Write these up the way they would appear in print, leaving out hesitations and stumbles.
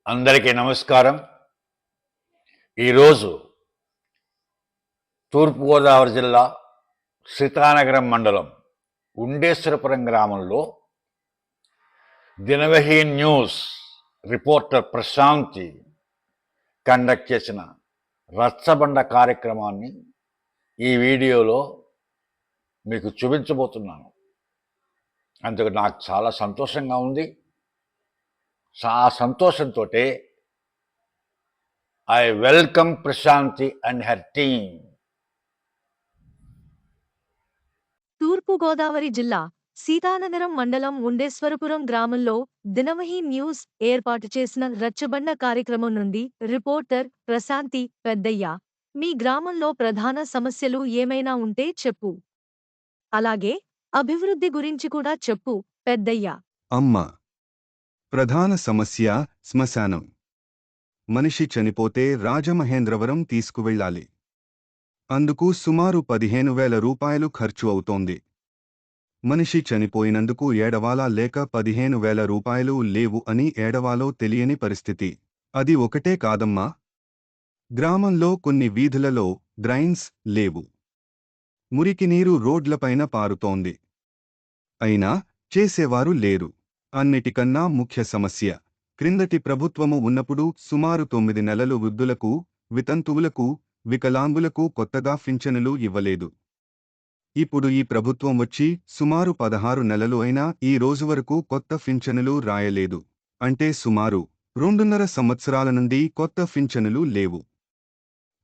అందరికీ నమస్కారం. ఈరోజు తూర్పుగోదావరి జిల్లా సీతానగరం మండలం ఉండేశ్వరపురం గ్రామంలో Dinavahi news reporter Prashanti conduct చేసిన రచ్చబండ కార్యక్రమాన్ని ఈ వీడియోలో మీకు చూపించబోతున్నాను. అందుకు నాకు చాలా సంతోషంగా ఉంది. ఆ సంతోషంతో I welcome Prashanti and her team. తూర్పుగోదావరి జిల్లా సీతానగరం మండలం ఉండేశ్వరపురం గ్రామంలో దినవహి న్యూస్ ఏర్పాటు చేసిన రచ్చబండ కార్యక్రమం నుండి రిపోర్టర్ ప్రశాంతి పెద్దయ్య. మీ గ్రామంలో ప్రధాన సమస్యలు ఏమైనా ఉంటే చెప్పు. అలాగే అభివృద్ధి గురించి కూడా చెప్పు పెద్దయ్య. అమ్మ, ప్రధాన సమస్య శ్మశానం. మనిషి చనిపోతే రాజమహేంద్రవరం తీసుకువెళ్ళాలి. అందుకు సుమారు 15,000 రూపాయలు ఖర్చు అవుతోంది. మనిషి చనిపోయినందుకు ఏడవాలా లేక 15,000 రూపాయలు లేవు అని ఏడవాలో తెలియని పరిస్థితి. అది ఒకటే కాదమ్మా, గ్రామంలో కొన్ని వీధులలో డ్రైన్స్ లేవు. మురికి నీరు రోడ్లపైన పారుతోంది. అయినా చేసేవారు లేరు. అన్నిటికన్నా ముఖ్య సమస్య, క్రిందటి ప్రభుత్వము ఉన్నప్పుడు సుమారు 9 నెలలు వృద్ధులకు, వితంతువులకు, వికలాంగులకు కొత్తగా పింఛనులు ఇవ్వలేదు. ఇప్పుడు ఈ ప్రభుత్వం వచ్చి సుమారు 16 నెలలు అయినా ఈ రోజు వరకు కొత్త పింఛనులు రాయలేదు. అంటే సుమారు 2.5 సంవత్సరాల నుండి కొత్త పింఛనులు లేవు.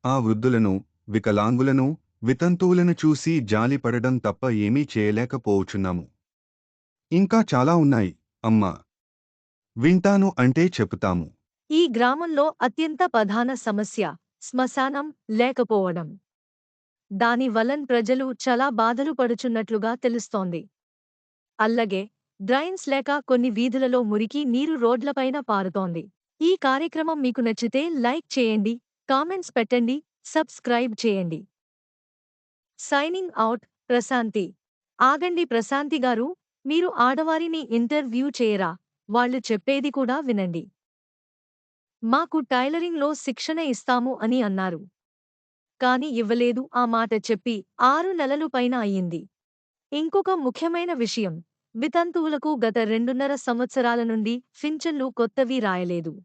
ఆ వృద్ధులను, వికలాంగులను, వితంతువులను చూసి జాలిపడడం తప్ప ఏమీ చేయలేకపోవచ్చున్నాము. ఇంకా చాలా ఉన్నాయి అమ్మా, వింటాను అంటే చెబుతాము. ఈ గ్రామంలో అత్యంత ప్రధాన సమస్య శ్మశానం లేకపోవడం. దాని వలన ప్రజలు చాలా బాధలు పడుచున్నట్లుగా తెలుస్తోంది. అల్లగే డ్రైన్స్ లేక కొన్ని వీధులలో మురికి నీరు రోడ్లపైన పారుతోంది. ఈ కార్యక్రమం మీకు నచ్చితే లైక్ చేయండి, కామెంట్స్ పెట్టండి, సబ్స్క్రైబ్ చేయండి. Signing out Prashanthi. ఆగండి ప్రశాంతి గారు, మీరు ఆడవారిని ఇంటర్వ్యూ చేయరా? వాళ్ళు చెప్పేది కూడా వినండి. మాకు టైలరింగ్లో శిక్షణ ఇస్తాము అని అన్నారు. కాని ఇవ్వలేదు. ఆ మాట చెప్పి 6 నెలలు పైన అయ్యింది. ఇంకొక ముఖ్యమైన విషయం, వితంతువులకు గత 2.5 సంవత్సరాల నుండి పింఛన్లు కొత్తవి రాయలేదు.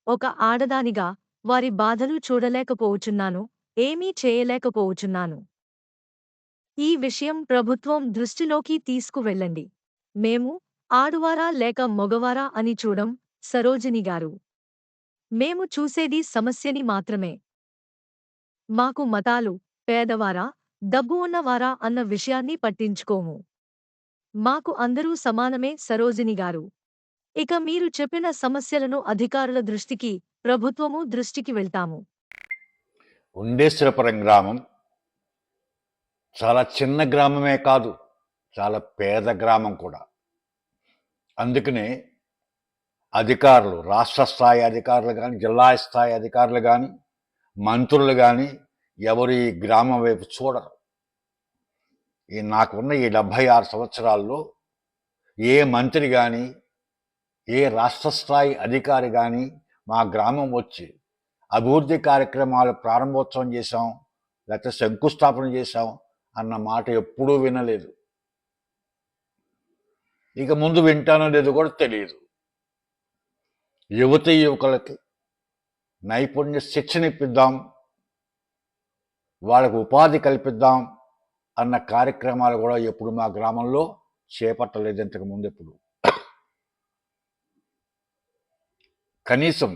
ఒక ఆడదానిగా వారి బాధలు చూడలేకపోవచ్చున్నాను, ఏమీ చేయలేకపోవచ్చున్నాను. ఈ విషయం ప్రభుత్వం దృష్టిలోకి తీసుకువెళ్ళండి. మేము ఆడువారా లేక మగవారా అని చూడం సరోజిని గారు. మేము చూసేది సమస్యని మాత్రమే. మాకు మతాలు, పేదవారా, డబ్బు ఉన్నవారా అన్న విషయాన్ని పట్టించుకోము. మాకు అందరూ సమానమే సరోజిని గారు. ఇక మీరు చెప్పిన సమస్యలను అధికారుల దృష్టికి, ప్రభుత్వము దృష్టికి వెళ్తాము. ఉండేశ్వరపురం గ్రామం చాలా చిన్న గ్రామమే కాదు, చాలా పేద గ్రామం కూడా. అందుకనే అధికారులు, రాష్ట్ర స్థాయి అధికారులు కానీ, జిల్లా స్థాయి అధికారులు కానీ, మంత్రులు కానీ ఎవరు ఈ గ్రామం వైపు చూడరు. నాకున్న ఈ 76 సంవత్సరాల్లో ఏ మంత్రి కానీ, ఏ రాష్ట్ర స్థాయి అధికారి కానీ మా గ్రామం వచ్చి అభివృద్ధి కార్యక్రమాలు ప్రారంభోత్సవం చేశాం, లేకపోతే శంకుస్థాపన చేశాం అన్న మాట ఎప్పుడూ వినలేదు. ఇక ముందు వింటానో లేదో కూడా తెలియదు. యువతీ యువకులకి నైపుణ్య శిక్షణ ఇప్పిద్దాం, వాళ్ళకు ఉపాధి కల్పిద్దాం అన్న కార్యక్రమాలు కూడా ఎప్పుడు మా గ్రామంలో చేపట్టలేదు. ఇంతకు ముందు ఎప్పుడు కనీసం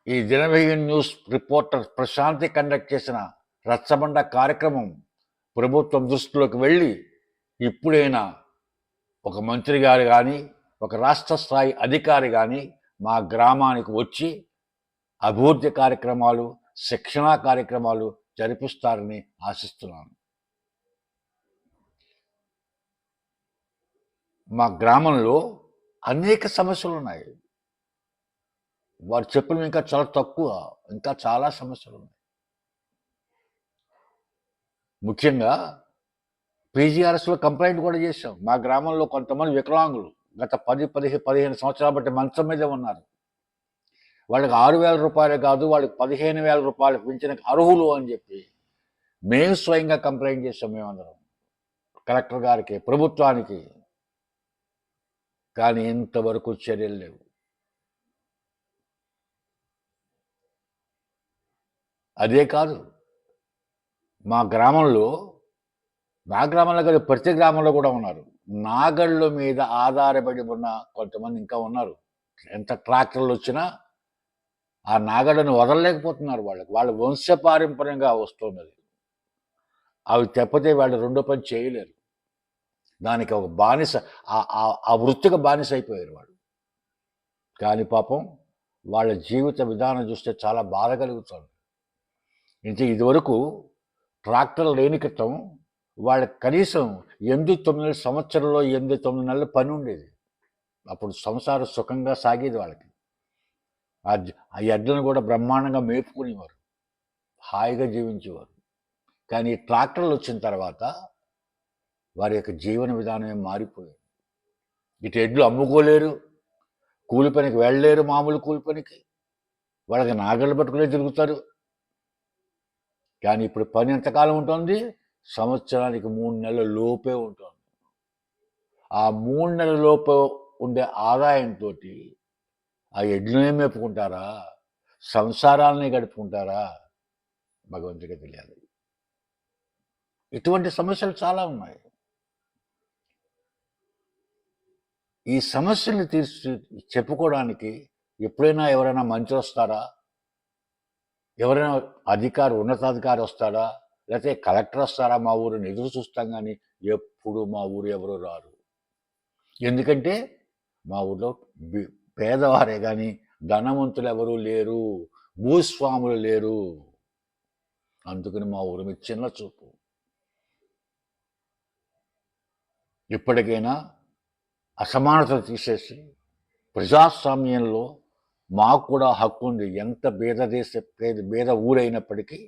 ఈ Dinavahi news reporter Prashanti conduct చేసిన రచ్చబండ కార్యక్రమం ప్రభుత్వం దృష్టిలోకి వెళ్ళి ఇప్పుడైనా ఒక మంత్రి గారు కానీ, ఒక రాష్ట్ర స్థాయి అధికారి కానీ మా గ్రామానికి వచ్చి అభివృద్ధి కార్యక్రమాలు, శిక్షణా కార్యక్రమాలు జరిపిస్తారని ఆశిస్తున్నాను. మా గ్రామంలో అనేక సమస్యలు ఉన్నాయి. వారు చెప్పినవి ఇంకా చాలా తక్కువ, ఇంకా చాలా సమస్యలు ఉన్నాయి. ముఖ్యంగా పీజీఆర్ఎస్లో కంప్లైంట్ కూడా చేశాం. మా గ్రామంలో కొంతమంది వికలాంగులు గత 15 సంవత్సరాల బట్టి మంచం మీదే ఉన్నారు. వాళ్ళకి 6,000 రూపాయలు కాదు, వాళ్ళకి 15,000 రూపాయలు పింఛన్కి అర్హులు అని చెప్పి మేము స్వయంగా కంప్లైంట్ చేసాం మేమందరం కలెక్టర్ గారికి, ప్రభుత్వానికి. కానీ ఇంతవరకు చర్యలు లేవు. అదే కాదు, మా గ్రామంలో కాదు, ప్రతి గ్రామంలో కూడా ఉన్నారు. నాగళ్ళ మీద ఆధారపడి ఉన్న కొంతమంది ఇంకా ఉన్నారు. ఎంత ట్రాక్టర్లు వచ్చినా ఆ నాగళ్ళను వదలలేకపోతున్నారు. వాళ్ళ వంశపారంపర్యంగా వస్తున్నది. అవి తప్పితే వాళ్ళు రెండో పని చేయలేరు. దానికి ఒక బానిస, ఆ వృత్తికి బానిస అయిపోయారు వాళ్ళు. కానీ పాపం వాళ్ళ జీవిత విధానం చూస్తే చాలా బాధ కలుగుతుంది. ఇంత ఇదివరకు ట్రాక్టర్ లేని క్రితం వాళ్ళకి కనీసం 8-9 సంవత్సరంలో 8-9 నెలల పని ఉండేది. అప్పుడు సంసారం సుఖంగా సాగేది వాళ్ళకి. ఆ ఎడ్లను కూడా బ్రహ్మాండంగా మేపుకునేవారు, హాయిగా జీవించేవారు. కానీ ట్రాక్టర్లు వచ్చిన తర్వాత వారి యొక్క జీవన విధానమే మారిపోయింది. ఇటు ఎడ్లు అమ్ముకోలేరు, కూలి పనికి వెళ్ళలేరు, మామూలు కూలి పనికి. వాళ్ళకి నాగళ్ళు పట్టుకునే తిరుగుతారు. కానీ ఇప్పుడు పని ఎంతకాలం ఉంటుంది? సంవత్సరానికి 3 నెలల లోపే ఉంటుంది. ఆ 3 నెలల లోపు ఉండే ఆదాయంతో ఆ ఎడ్లనే మేపుకుంటారా, సంసారాలని గడుపుకుంటారా? భగవంతుడికి తెలియాలి. ఇటువంటి సమస్యలు చాలా ఉన్నాయి. ఈ సమస్యల్ని చెప్పుకోవడానికి ఎప్పుడైనా ఎవరైనా మంచి వస్తారా? ఎవరైనా ఉన్నతాధికారి వస్తాడా? లేకపోతే కలెక్టర్ వస్తారా? మా ఊరిని ఎదురు చూస్తాం, కానీ ఎప్పుడు మా ఊరు ఎవరు రారు. ఎందుకంటే మా ఊళ్ళో పేదవారే కానీ ధనవంతులు ఎవరూ లేరు, భూస్వాములు లేరు. అందుకని మా ఊరి మీద చిన్న చూపు. ఇప్పటికైనా అసమానతలు తీసేసి ప్రజాస్వామ్యంలో మాకు కూడా హక్కు ఉంది. ఎంత పేద ఊరైనప్పటికీ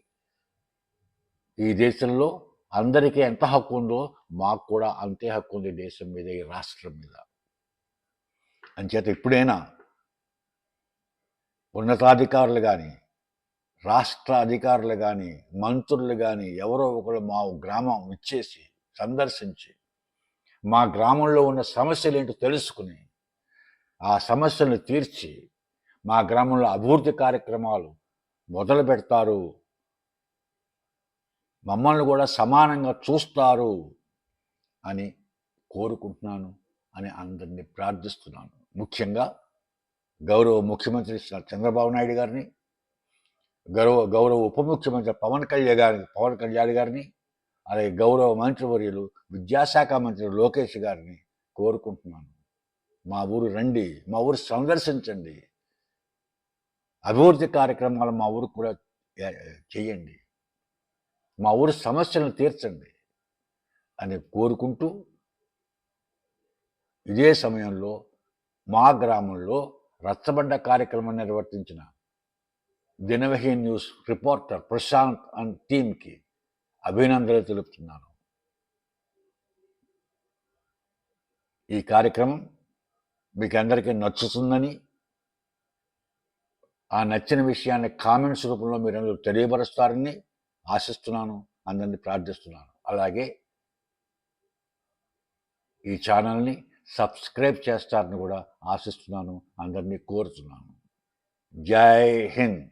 ఈ దేశంలో అందరికీ ఎంత హక్కు ఉందో మాకు కూడా అంతే హక్కు ఉంది దేశం మీద, ఈ రాష్ట్రం మీద. అంచేత ఇప్పుడైనా ఉన్నతాధికారులు కానీ, రాష్ట్ర అధికారులు కానీ, మంత్రులు కానీ ఎవరో ఒకరు మా గ్రామం ఇచ్చేసి సందర్శించి మా గ్రామంలో ఉన్న సమస్యలు ఏంటో తెలుసుకుని ఆ సమస్యలను తీర్చి మా గ్రామంలో అభివృద్ధి కార్యక్రమాలు మొదలు పెడతారు, మమ్మల్ని కూడా సమానంగా చూస్తారు అని కోరుకుంటున్నాను, అని అందరినీ ప్రార్థిస్తున్నాను. ముఖ్యంగా గౌరవ ముఖ్యమంత్రి చంద్రబాబు నాయుడు గారిని, గౌరవ ఉప ముఖ్యమంత్రి పవన్ కళ్యాణ్ గారిని, అలాగే గౌరవ మంత్రివర్యులు విద్యాశాఖ మంత్రి లోకేష్ గారిని కోరుకుంటున్నాను. మా ఊరు రండి, మా ఊరు సందర్శించండి, అభివృద్ధి కార్యక్రమాలు మా ఊరు కూడా చేయండి, మా ఊరి సమస్యలను తీర్చండి అని కోరుకుంటూ, ఇదే సమయంలో మా గ్రామంలో రచ్చబండ కార్యక్రమం నిర్వర్తించిన Dinavahi news reporter Prashanth and టీంకి అభినందనలు తెలుపుతున్నాను. ఈ కార్యక్రమం మీకు అందరికీ నచ్చుతుందని, ఆ నచ్చిన విషయాన్ని కామెంట్స్ రూపంలో మీరు అందరూ తెలియపరుస్తారని ఆశిస్తున్నాను, అందరినీ ప్రార్థిస్తున్నాను. అలాగే ఈ ఛానల్ని సబ్స్క్రైబ్ చేస్తారని కూడా ఆశిస్తున్నాను, అందరినీ కోరుతున్నాను. జై హింద్.